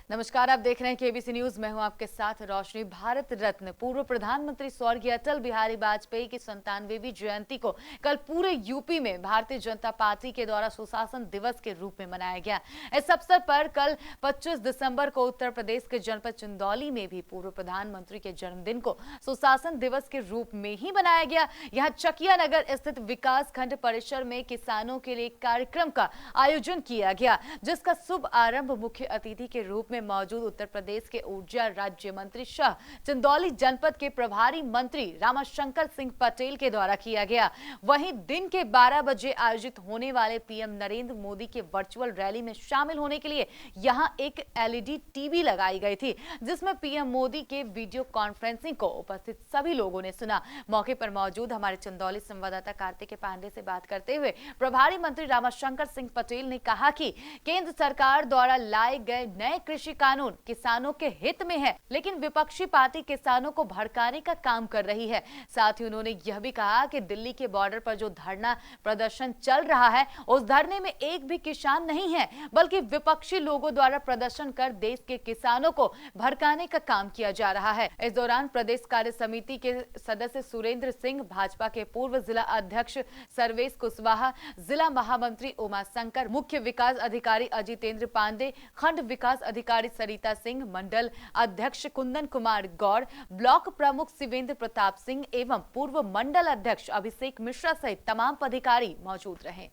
नमस्कार, आप देख रहे हैं केबीसी न्यूज। मैं हूं आपके साथ रोशनी। भारत रत्न पूर्व प्रधानमंत्री स्वर्गीय अटल बिहारी वाजपेयी की 97वीं जयंती को कल पूरे यूपी में भारतीय जनता पार्टी के द्वारा सुशासन दिवस के रूप में मनाया गया। इस अवसर पर कल 25 दिसंबर को उत्तर प्रदेश के जनपद चंदौली में भी पूर्व प्रधानमंत्री के जन्मदिन को सुशासन दिवस के रूप में ही मनाया गया। यहाँ चकिया नगर स्थित विकास खंड परिसर में किसानों के लिए कार्यक्रम का आयोजन किया गया, जिसका शुभ आरंभ मुख्य अतिथि के रूप में मौजूद उत्तर प्रदेश के ऊर्जा राज्य मंत्री शाह चंदौली जनपद के प्रभारी मंत्री रामाशंकर सिंह पटेल के द्वारा किया गया। वहीं दिन के 12 बजे आयोजित होने वाले पीएम नरेंद्र मोदी के वर्चुअल रैली में शामिल होने के लिए यहां एक एलईडी टीवी लगाई गई थी, जिसमें पीएम मोदी के वीडियो कॉन्फ्रेंसिंग को उपस्थित सभी लोगों ने सुना। मौके पर मौजूद हमारे चंदौली संवाददाता कार्तिक पांडे से बात करते हुए प्रभारी मंत्री रामाशंकर सिंह पटेल ने कहा कि केंद्र सरकार द्वारा लाए गए नए कृषि कानून किसानों के हित में है, लेकिन विपक्षी पार्टी किसानों को भड़काने का काम कर रही है। साथ ही उन्होंने यह भी कहा कि दिल्ली के बॉर्डर पर जो धरना प्रदर्शन चल रहा है, उस धरने में एक भी किसान नहीं है, बल्कि विपक्षी लोगों द्वारा प्रदर्शन कर देश के किसानों को भड़काने का काम किया जा रहा है। इस दौरान प्रदेश कार्य समिति के सदस्य सुरेंद्र सिंह, भाजपा के पूर्व जिला अध्यक्ष सर्वेश कुशवाहा, जिला महामंत्री उमा शंकर, मुख्य विकास अधिकारी अजितेंद्र पांडे, खंड विकास अधिकारी सरिता सिंह, मंडल अध्यक्ष कुंदन कुमार गौड़, ब्लॉक प्रमुख शिवेंद्र प्रताप सिंह एवं पूर्व मंडल अध्यक्ष अभिषेक मिश्रा सहित तमाम पदाधिकारी मौजूद रहे।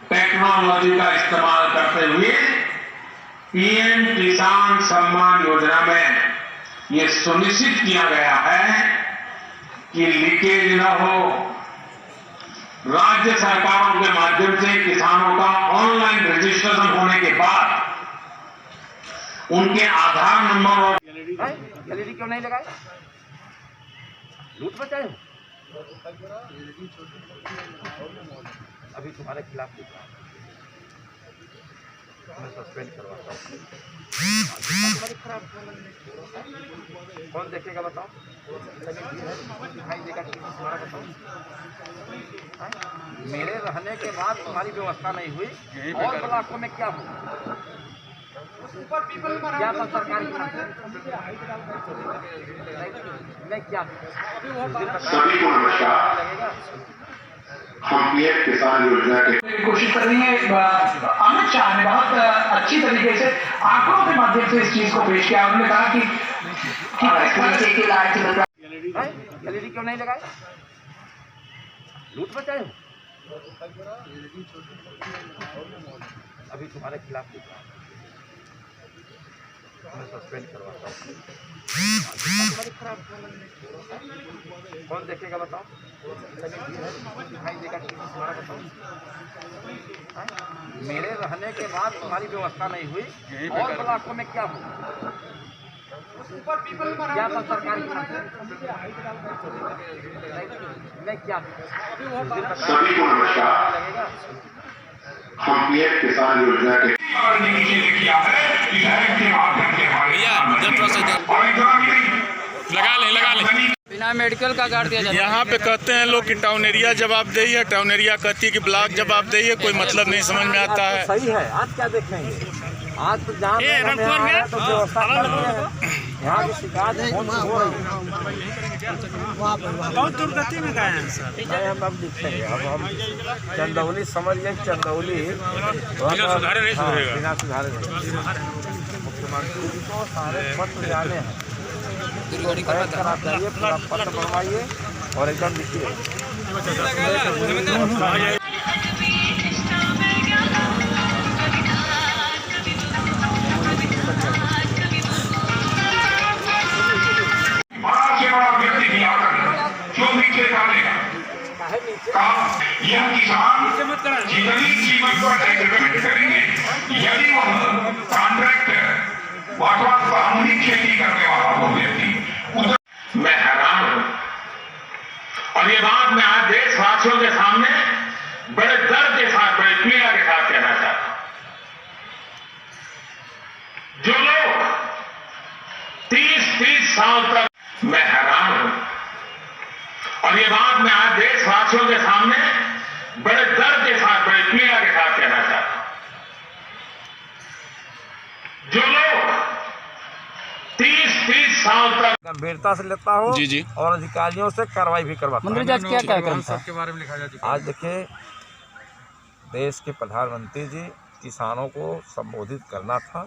टेक्नोलॉजी का इस्तेमाल करते हुए पीएम किसान सम्मान योजना में यह सुनिश्चित किया गया है कि लीकेज न हो। राज्य सरकारों के माध्यम से किसानों का ऑनलाइन रजिस्ट्रेशन होने के बाद उनके आधार नंबर और एलईडी क्यों नहीं लगाए? लूट बचाए अभी तुम्हारे खिलाफ मैं सस्पेंड करवाता हूँ। कौन देखेगा बताओ? दिखाई देगा तुम्हारा बताओ। मेरे रहने के बाद तुम्हारी व्यवस्था नहीं हुई और ब्लॉकों में क्या हुआ? क्या सरकार क्या सभी को नमस्कार। हम पीएम किसान योजना के कोशिश कर रही है। अमित शाह ने बहुत अच्छी तरीके से आंकड़ों के माध्यम से इस चीज को पेश किया। उन्होंने कहा कि एलईडी क्यों नहीं लगाए? लूट बचाए अभी तुम्हारे खिलाफ मैं सस्पेंड करवाता हूँ। कौन देखेगा बताओ? दिखाई देगा तुम्हारा बताओ। मेरे रहने के बाद तुम्हारी व्यवस्था नहीं हुई और ब्लॉकों में क्या हुआ? क्या सरकार क्या सभी को नमस्कार। हम पीएम किसान योजना के लगा ले बिना मेडिकल का कार्ड दिया जाता है। यहाँ पे कहते हैं लोग कि टाउन एरिया जवाबदेही है, टाउन एरिया कहती है कि ब्लॉक जवाबदेही है। कोई मतलब नहीं समझ में आता है। सही है। आज क्या देखेंगे? आज तो जहाँ तो व्यवस्था यहाँ की शिकायत हो रही बहुत दुर्गति में गए हैं सर। हम अब दिखेंगे। अब हम चंदौली समझिए, चंदौली बिना सुधारे मुख्यमंत्री जी को सारे पत्र जाने हैं। जाइए, पूरा पत्र बनवाइए और एकदम लिखिए। यह किसान जितनी कीमत पर एग्रीमेंट करेंगे, यदि वह कॉन्ट्रैक्ट अथवा सामूहिक खेती करने वाला हो व्यक्ति, मैं हैरान हूं। और ये बात मैं आज देशवासियों के सामने बड़े दर्द के साथ, बड़े पीड़ा के साथ कहना चाहता हूं। जो लोग 30 साल तक, मैं हैरान हूं। और ये बात मैं आज देशवासियों के सामने बड़े दर्द के साथ, बड़े पीड़ा के साथ कहना चाहता हूं। जो लोग 30 साल तक गंभीरता से लेता हूँ जी, जी। और अधिकारियों से कार्रवाई भी करवाता हूँ। मंत्री जी आज क्या कार्यक्रम था? आज देखिए, देश के प्रधानमंत्री जी किसानों को संबोधित करना था।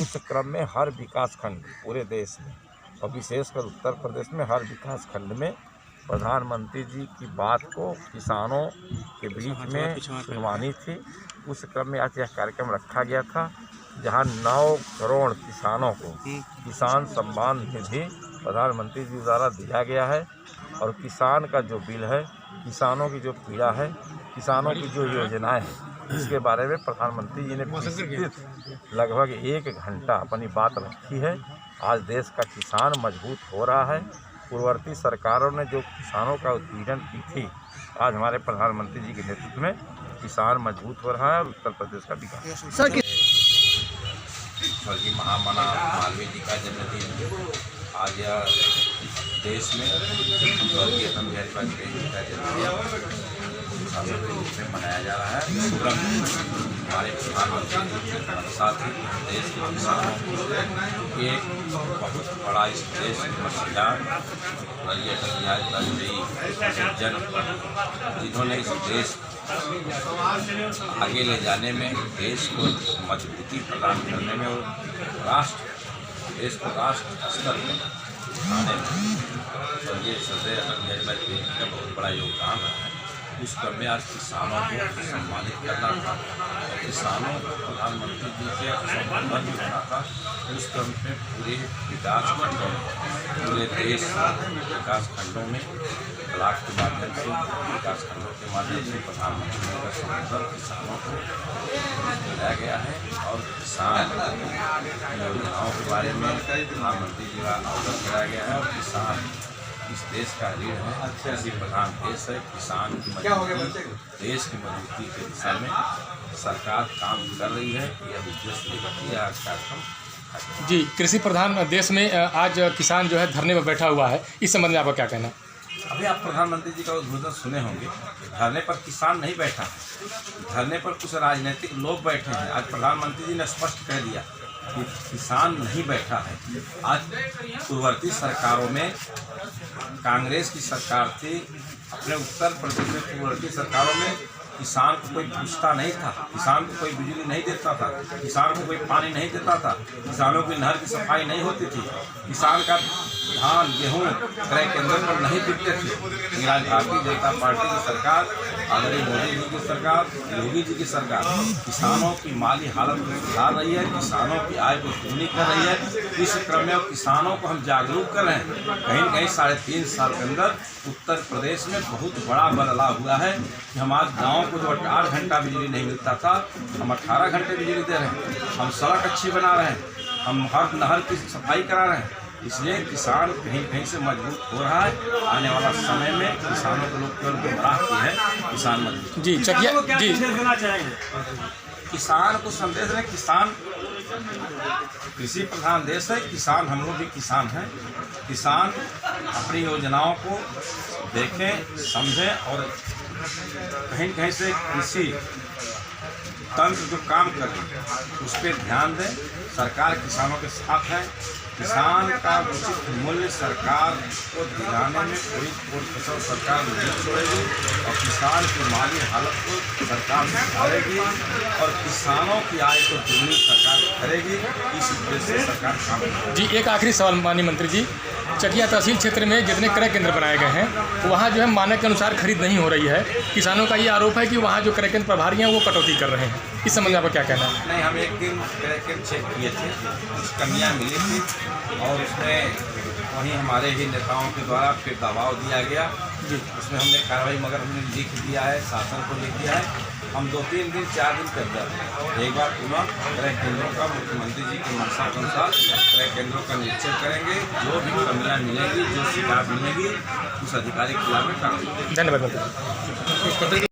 उस क्रम में हर विकास खंड पूरे देश में और विशेषकर उत्तर प्रदेश में हर विकास खंड में प्रधानमंत्री जी की बात को किसानों के बीच में सुनवानी थी। उस क्रम में आज यह कार्यक्रम रखा गया था, जहां 9 करोड़ किसानों को किसान सम्मान निधि प्रधानमंत्री जी द्वारा दिया गया है। और किसान का जो बिल है, किसानों की जो पीड़ा है, किसानों की जो योजनाएं हैं, इसके बारे में प्रधानमंत्री जी ने विस्तृत लगभग 1 घंटा अपनी बात रखी है। आज देश का किसान मजबूत हो रहा है। पूर्ववर्ती सरकारों ने जो किसानों का उत्पीड़न की थी, आज हमारे प्रधानमंत्री जी के नेतृत्व में किसान मजबूत हो रहा है और उत्तर प्रदेश का विकास। स्वर्गीय महामना मालवीय जी का जन्मदिन आज यह देश में स्वर्गीय अटल बिहारी वाजपेयी जी का जन्मदिन उत्सव के रूप में मनाया जा रहा है। इस क्रम में हमारे प्रधानमंत्री जी साथ ही देश के किसानों को एक बहुत बड़ा इस देश में मसीहा स्वर्गीय अटल बिहारी वाजपेयी जन, जिन्होंने इस देश आगे ले जाने में, देश को मजबूती प्रदान करने में और देश को राष्ट्र स्तर पर आने में स्वर्गीय श्रद्धेय अटल बिहारी वाजपेयी का बहुत बड़ा योगदान है। उस क्रम में आज किसानों को सम्मानित करना था और किसानों को प्रधानमंत्री जी से संबोधन भी होना था। उस क्रम में पूरे विकास खंडों में, पूरे देश विकास खंडों में ब्लॉक के माध्यम से, विकास खंडों के माध्यम से प्रधानमंत्री का संबोधन किसानों को दिया गया है। और किसान योजनाओं के बारे में प्रधानमंत्री जी का अवगत कराया गया है। और किसान इस देश का रीढ़ है, कृषि प्रधान देश है। किसान की मजबूती, देश की मजबूती की दिशा में सरकार काम कर रही है। यह उद्देश्य लेकर यह कार्यक्रम। जी, कृषि प्रधान देश में आज किसान जो है धरने पर बैठा हुआ है, इस संबंध में आपका क्या कहना है? अभी आप प्रधानमंत्री जी का उद्बोधन सुने होंगे। धरने पर किसान नहीं बैठा है, धरने पर कुछ राजनीतिक लोग बैठे हैं। आज प्रधानमंत्री जी ने स्पष्ट कह दिया कि किसान नहीं बैठा है। आज पूर्ववर्ती सरकारों में कांग्रेस की सरकार थी, अपने उत्तर प्रदेश में पूर्ववर्ती सरकारों में किसान को कोई पूछता नहीं था, किसान को कोई बिजली नहीं देता था, किसान को कोई पानी नहीं देता था, किसानों की नहर की सफाई नहीं होती थी, किसान का धान गेहूँ क्रय केंद्र पर नहीं बिकते थे। लेकिन आज भारतीय जनता पार्टी की सरकार, आदरणीय मोदी जी की सरकार, योगी जी की सरकार किसानों की माली हालत को सुधार रही है, किसानों की आय को दुगनी कर रही है। इस क्रम में किसानों को हम जागरूक कर रहे हैं। कहीं न कहीं 3.5 साल के अंदर उत्तर प्रदेश में बहुत बड़ा बदलाव हुआ है कि हम आज गाँव को जो 8 घंटा बिजली नहीं मिलता था, हम 18 घंटे बिजली दे रहे हैं। हम सड़क अच्छी बना रहे हैं, हम हर नहर की सफाई करा रहे हैं। इसलिए किसान कहीं कहीं से मजबूत हो रहा है। आने वाला समय में किसानों को लोग केवल गुमराह की है, किसान मजबूत। जी, चकिया जी, किसान को संदेश दें, किसान कृषि प्रधान देश है, किसान हम लोग भी किसान हैं। किसान अपनी योजनाओं को देखें, समझें और कहीं कहीं से कृषि तंत्र जो काम कर रही है उस पर ध्यान दें। सरकार किसानों के साथ है। किसान का उचित मूल्य सरकार को दिलाने में कोई कसर सरकार नहीं छोड़ेगी और किसान की माली हालत को सरकार सुधारेगी और किसानों की आय को दुगनी सरकार करेगी। इस उद्देश्य से सरकार काम करेगी। जी, एक आखिरी सवाल माननीय मंत्री जी, चकिया तहसील क्षेत्र में जितने क्रय केंद्र बनाए गए हैं वहाँ जो है मानक के अनुसार खरीद नहीं हो रही है। किसानों का ये आरोप है कि वहाँ जो क्रय केंद्र प्रभारी हैं वो कटौती कर रहे हैं। इस संबंध में आपका क्या कहना है? नहीं, हम एक दिन क्रय केंद्र चेक किए थे, कुछ कमियाँ मिली थी और उसमें वहीं हमारे ही नेताओं के द्वारा फिर दबाव दिया गया। जी, उसमें हमने कार्रवाई मगर हमने लिख दिया है, शासन को लिख दिया है। हम 2-3 दिन 4 दिन के अंदर एक बार पुनः क्रय केंद्रों का मुख्यमंत्री जी के मंशा के अनुसार क्रय केंद्रों का निरीक्षण करेंगे। जो भी कमियाँ मिलेंगी, जो शिकायत मिलेगी, उस अधिकारी के खिलाफ में कार्रवाई। धन्यवाद।